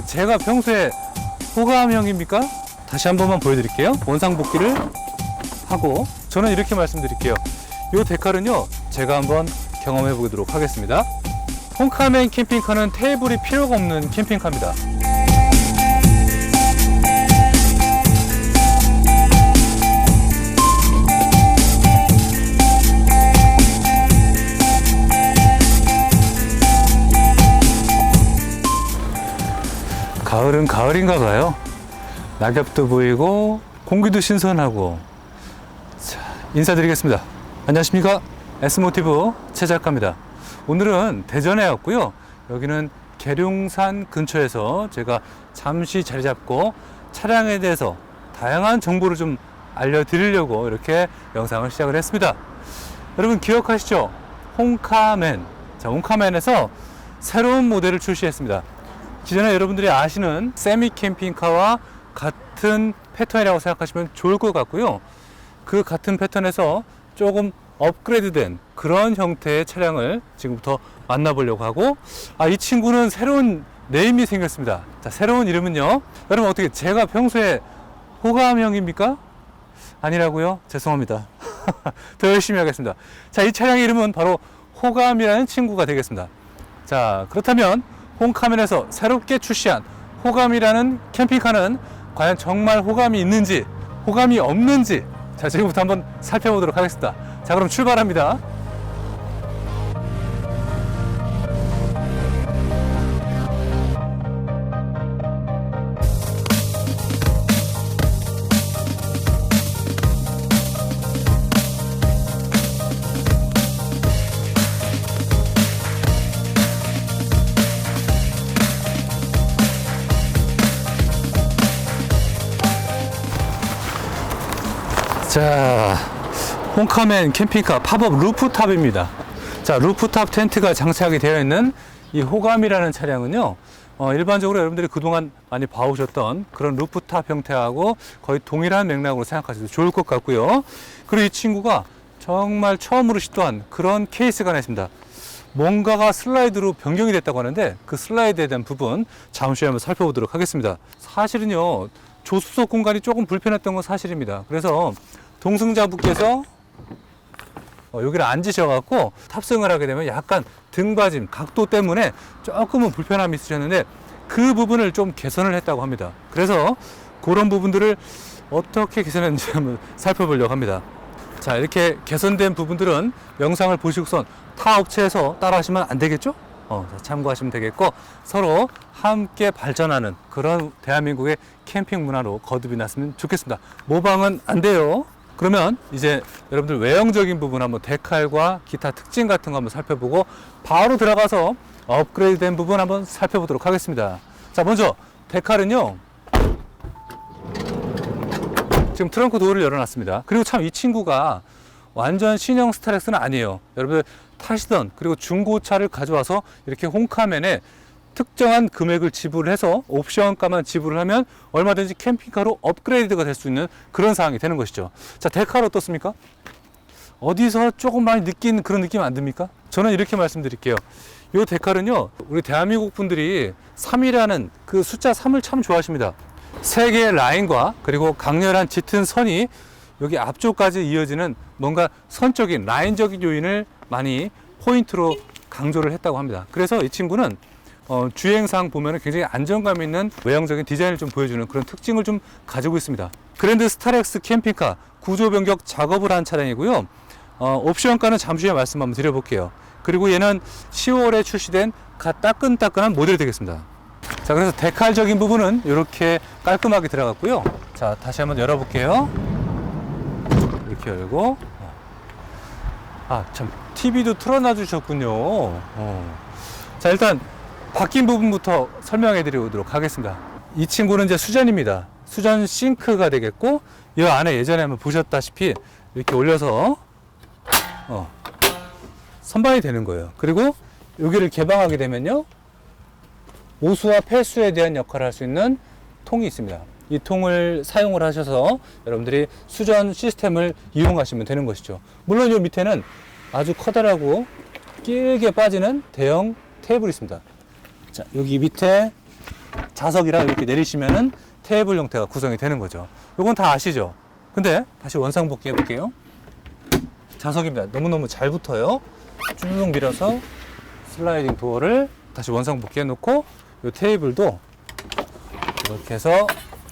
제가 평소에 호감형입니까? 다시 한 번만 보여드릴게요. 원상복귀를 하고 저는 이렇게 말씀드릴게요. 이 데칼은요, 제가 한번 경험해 보도록 하겠습니다. 홈카멘 캠핑카는 테이블이 필요가 없는 캠핑카입니다. 가을은 가을인가 봐요. 낙엽도 보이고 공기도 신선하고. 자, 인사드리겠습니다. 안녕하십니까, S모티브 최 작가입니다. 오늘은 대전에 왔고요. 여기는 계룡산 근처에서 제가 잠시 자리 잡고 차량에 대해서 다양한 정보를 좀 알려드리려고 이렇게 영상을 시작을 했습니다. 여러분 기억하시죠? 홈카멘. 자, 홈카멘에서 새로운 모델을 출시했습니다. 기존에 여러분들이 아시는 세미 캠핑카와 같은 패턴이라고 생각하시면 좋을 것 같고요. 그 같은 패턴에서 조금 업그레이드된 그런 형태의 차량을 지금부터 만나보려고 하고, 이 친구는 새로운 네임이 생겼습니다. 자, 새로운 이름은요, 여러분 어떻게 제가 평소에 호감형입니까? 아니라고요? 죄송합니다. 더 열심히 하겠습니다. 자, 이 차량의 이름은 바로 호감이라는 친구가 되겠습니다. 자, 그렇다면 홈카멘에서 새롭게 출시한 호감이라는 캠핑카는 과연 정말 호감이 있는지 호감이 없는지, 자, 지금부터 한번 살펴보도록 하겠습니다. 자, 그럼 출발합니다. 자, 홈카멘 캠핑카 팝업 루프탑입니다. 자, 루프탑 텐트가 장착이 되어 있는 이 호감이라는 차량은요, 일반적으로 여러분들이 그동안 많이 봐오셨던 그런 루프탑 형태하고 거의 동일한 맥락으로 생각하셔도 좋을 것 같고요. 그리고 이 친구가 정말 처음으로 시도한 그런 케이스가 하나 있습니다. 뭔가가 슬라이드로 변경이 됐다고 하는데 그 슬라이드에 대한 부분 잠시 한번 살펴보도록 하겠습니다. 사실은요, 조수석 공간이 조금 불편했던 건 사실입니다. 그래서 동승자분께서 여기를 앉으셔갖고 탑승을 하게 되면 약간 등받임, 각도 때문에 조금은 불편함이 있으셨는데 그 부분을 좀 개선을 했다고 합니다. 그래서 그런 부분들을 어떻게 개선했는지 한번 살펴보려고 합니다. 자, 이렇게 개선된 부분들은 영상을 보시고선 타 업체에서 따라 하시면 안 되겠죠? 참고하시면 되겠고, 서로 함께 발전하는 그런 대한민국의 캠핑 문화로 거듭이 났으면 좋겠습니다. 모방은 안 돼요. 그러면 이제 여러분들 외형적인 부분 한번 데칼과 기타 특징 같은 거 한번 살펴보고 바로 들어가서 업그레이드 된 부분 한번 살펴보도록 하겠습니다. 자, 먼저 데칼은요, 지금 트렁크 도어를 열어놨습니다. 그리고 참 이 친구가 완전 신형 스타렉스는 아니에요. 여러분들 타시던 그리고 중고차를 가져와서 이렇게 홈카멘에 특정한 금액을 지불해서 옵션가만 지불을 하면 얼마든지 캠핑카로 업그레이드가 될 수 있는 그런 상황이 되는 것이죠. 자, 데칼 어떻습니까? 어디서 조금 많이 느낀 그런 느낌 안 듭니까? 저는 이렇게 말씀드릴게요. 이 데칼은요, 우리 대한민국 분들이 3이라는 그 숫자 3을 참 좋아하십니다. 세 개의 라인과 그리고 강렬한 짙은 선이 여기 앞쪽까지 이어지는 뭔가 선적인 라인적인 요인을 많이 포인트로 강조를 했다고 합니다. 그래서 이 친구는 주행상 보면 굉장히 안정감 있는 외형적인 디자인을 좀 보여주는 그런 특징을 좀 가지고 있습니다. 그랜드 스타렉스 캠핑카 구조 변경 작업을 한 차량이고요. 옵션가는 잠시 후에 말씀 한번 드려볼게요. 그리고 얘는 10월에 출시된 따끈따끈한 모델이 되겠습니다. 자, 그래서 데칼적인 부분은 이렇게 깔끔하게 들어갔고요. 자, 다시 한번 열어볼게요. 이렇게 열고, 참 TV도 틀어놔 주셨군요. 자, 일단 바뀐 부분부터 설명해 드리도록 하겠습니다. 이 친구는 이제 수전입니다. 수전 싱크가 되겠고, 이 안에 예전에 한번 보셨다시피 이렇게 올려서 선반이 되는 거예요. 그리고 여기를 개방하게 되면요, 오수와 폐수에 대한 역할을 할 수 있는 통이 있습니다. 이 통을 사용을 하셔서 여러분들이 수전 시스템을 이용하시면 되는 것이죠. 물론 이 밑에는 아주 커다랗고 길게 빠지는 대형 테이블이 있습니다. 자, 여기 밑에 좌석이라 이렇게 내리시면은 테이블 형태가 구성이 되는 거죠. 요건 다 아시죠? 근데 다시 원상 복귀 해볼게요. 좌석입니다. 너무너무 잘 붙어요. 쭉 밀어서 슬라이딩 도어를 다시 원상 복귀 해놓고 이 테이블도 이렇게 해서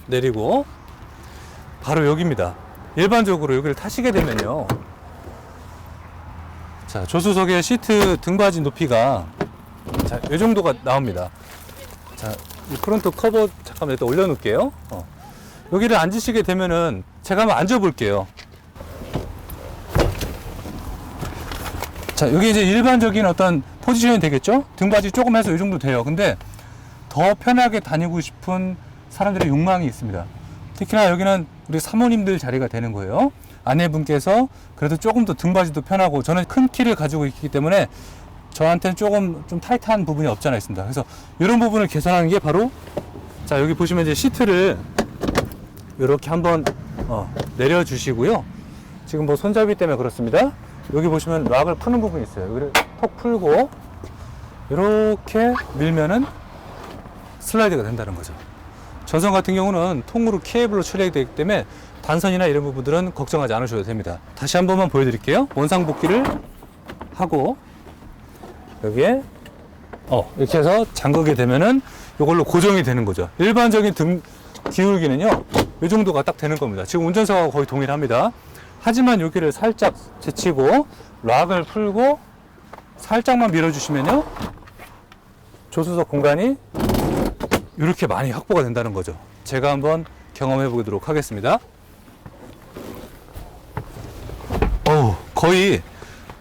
내리고 바로 여기입니다. 일반적으로 여기를 타시게 되면요, 자, 조수석의 시트 등받이 높이가 자, 이 정도가 나옵니다. 자, 이 프론트 커버 잠깐만 일단 올려놓을게요. 여기를 앉으시게 되면은 제가 한번 앉아볼게요. 자, 여기 이제 일반적인 어떤 포지션이 되겠죠? 등받이 조금 해서 이 정도 돼요. 근데 더 편하게 다니고 싶은 사람들의 욕망이 있습니다. 특히나 여기는 우리 사모님들 자리가 되는 거예요. 아내분께서 그래도 조금 더 등받이도 편하고, 저는 큰 키를 가지고 있기 때문에 저한테는 조금 좀 타이트한 부분이 없잖아 있습니다. 그래서 이런 부분을 개선하는 게 바로, 자, 여기 보시면 이제 시트를 이렇게 한번 내려주시고요. 지금 뭐 손잡이 때문에 그렇습니다. 여기 보시면 락을 푸는 부분이 있어요. 여기를 톡 풀고 이렇게 밀면은 슬라이드가 된다는 거죠. 전선 같은 경우는 통으로 케이블로 처리하게 되기 때문에 단선이나 이런 부분들은 걱정하지 않으셔도 됩니다. 다시 한 번만 보여드릴게요. 원상 복귀를 하고 여기에 이렇게 해서 잠그게 되면은 이걸로 고정이 되는 거죠. 일반적인 등 기울기는요, 이 정도가 딱 되는 겁니다. 지금 운전석하고 거의 동일합니다. 하지만 여기를 살짝 제치고 락을 풀고 살짝만 밀어주시면요, 조수석 공간이 이렇게 많이 확보가 된다는 거죠. 제가 한번 경험해 보도록 하겠습니다. 거의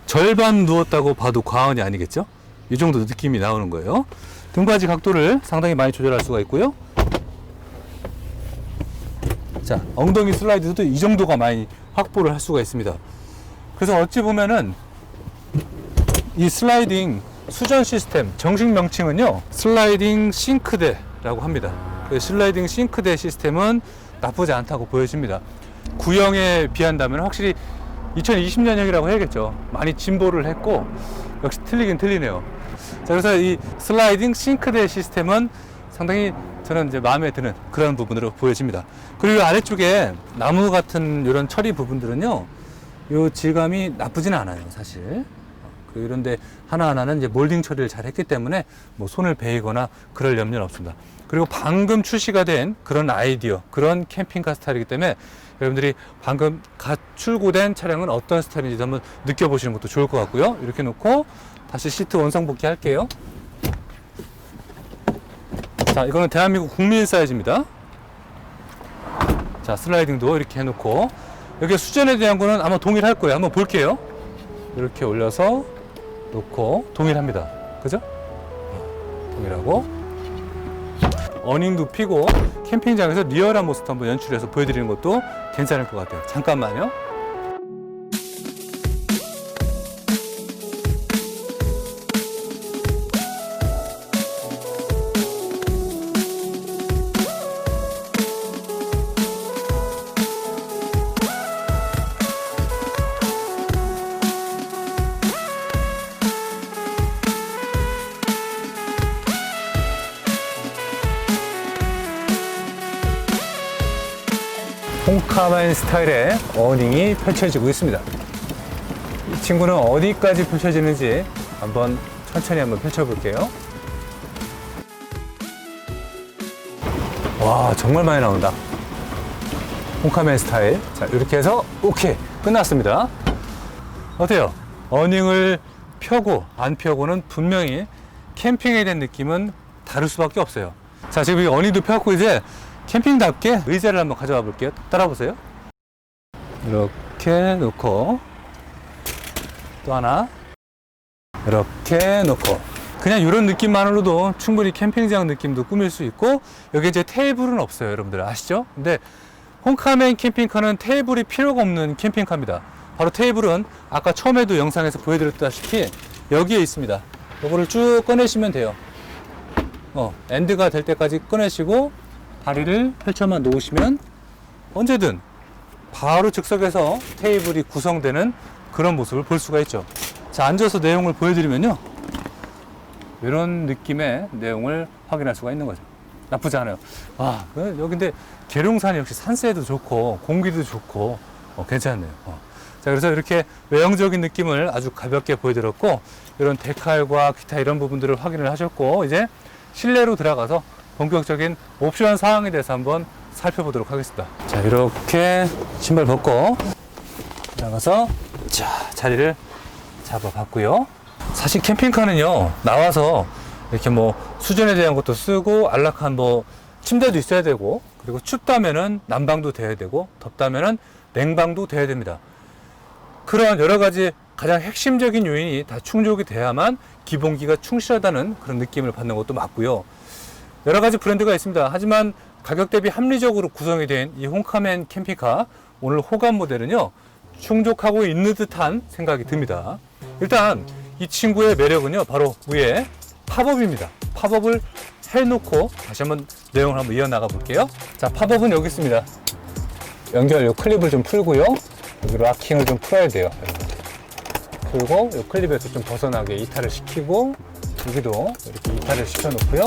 절반 누웠다고 봐도 과언이 아니겠죠? 이 정도 느낌이 나오는 거예요. 등받이 각도를 상당히 많이 조절할 수가 있고요. 자, 엉덩이 슬라이드도 이 정도가 많이 확보를 할 수가 있습니다. 그래서 어찌 보면은 이 슬라이딩 수전 시스템 정식 명칭은요, 슬라이딩 싱크대라고 합니다. 그 슬라이딩 싱크대 시스템은 나쁘지 않다고 보여집니다. 구형에 비한다면 확실히 2020년형이라고 해야겠죠. 많이 진보를 했고 역시 틀리긴 틀리네요. 자, 그래서 이 슬라이딩 싱크대 시스템은 상당히 저는 이제 마음에 드는 그런 부분으로 보여집니다. 그리고 아래쪽에 나무 같은 이런 처리 부분들은요, 이 질감이 나쁘지는 않아요, 사실. 그리고 이런데 하나하나는 이제 몰딩 처리를 잘 했기 때문에 뭐 손을 베이거나 그럴 염려는 없습니다. 그리고 방금 출시가 된 그런 아이디어, 그런 캠핑카 스타일이기 때문에 여러분들이 방금 갓 출고된 차량은 어떤 스타일인지 한번 느껴보시는 것도 좋을 것 같고요. 이렇게 놓고 다시 시트 원상 복귀 할게요. 자, 이거는 대한민국 국민 사이즈입니다. 자, 슬라이딩도 이렇게 해놓고, 여기 수전에 대한 거는 아마 동일할 거예요. 한번 볼게요. 이렇게 올려서 놓고 동일합니다. 그죠? 동일하고 어닝도 피고 캠핑장에서 리얼한 모습도 한번 연출해서 보여드리는 것도 괜찮을 것 같아요. 잠깐만요. 홈카멘 스타일의 어닝이 펼쳐지고 있습니다. 이 친구는 어디까지 펼쳐지는지 한번 천천히 한번 펼쳐볼게요. 와, 정말 많이 나온다. 홈카멘 스타일. 자, 이렇게 해서 오케이, 끝났습니다. 어때요? 어닝을 펴고 안 펴고는 분명히 캠핑에 대한 느낌은 다를 수밖에 없어요. 자, 지금 이 어닝도 펴고 이제 캠핑답게 의자를 한번 가져와 볼게요. 따라보세요. 이렇게 놓고 또 하나 이렇게 놓고, 그냥 이런 느낌만으로도 충분히 캠핑장 느낌도 꾸밀 수 있고, 여기 이제 테이블은 없어요. 여러분들 아시죠? 근데 홈카멘 캠핑카는 테이블이 필요가 없는 캠핑카입니다. 바로 테이블은 아까 처음에도 영상에서 보여드렸다시피 여기에 있습니다. 이거를 쭉 꺼내시면 돼요. 엔드가 될 때까지 꺼내시고 다리를 펼쳐만 놓으시면 언제든 바로 즉석에서 테이블이 구성되는 그런 모습을 볼 수가 있죠. 자, 앉아서 내용을 보여드리면요, 이런 느낌의 내용을 확인할 수가 있는 거죠. 나쁘지 않아요. 와, 여기 근데 계룡산이 역시 산세도 좋고 공기도 좋고 괜찮네요. 자, 그래서 이렇게 외형적인 느낌을 아주 가볍게 보여드렸고, 이런 데칼과 기타 이런 부분들을 확인을 하셨고, 이제 실내로 들어가서 본격적인 옵션 사항에 대해서 한번 살펴보도록 하겠습니다. 자, 이렇게 신발 벗고 들어가서 자, 자리를 잡아봤고요. 사실 캠핑카는요, 나와서 이렇게 뭐 수전에 대한 것도 쓰고, 안락한 뭐 침대도 있어야 되고, 그리고 춥다면은 난방도 돼야 되고, 덥다면은 냉방도 돼야 됩니다. 그러한 여러 가지 가장 핵심적인 요인이 다 충족이 돼야만 기본기가 충실하다는 그런 느낌을 받는 것도 맞고요. 여러 가지 브랜드가 있습니다. 하지만 가격 대비 합리적으로 구성이 된 이 홈카맨 캠핑카, 오늘 호감 모델은요, 충족하고 있는 듯한 생각이 듭니다. 일단 이 친구의 매력은요, 바로 위에 팝업입니다. 팝업을 해놓고 다시 한번 내용을 한번 이어나가 볼게요. 자, 팝업은 여기 있습니다. 연결 요 클립을 좀 풀고요, 여기 락킹을 좀 풀어야 돼요. 풀고 요 클립에서 좀 벗어나게 이탈을 시키고, 여기도 이렇게 이탈을 시켜 놓고요.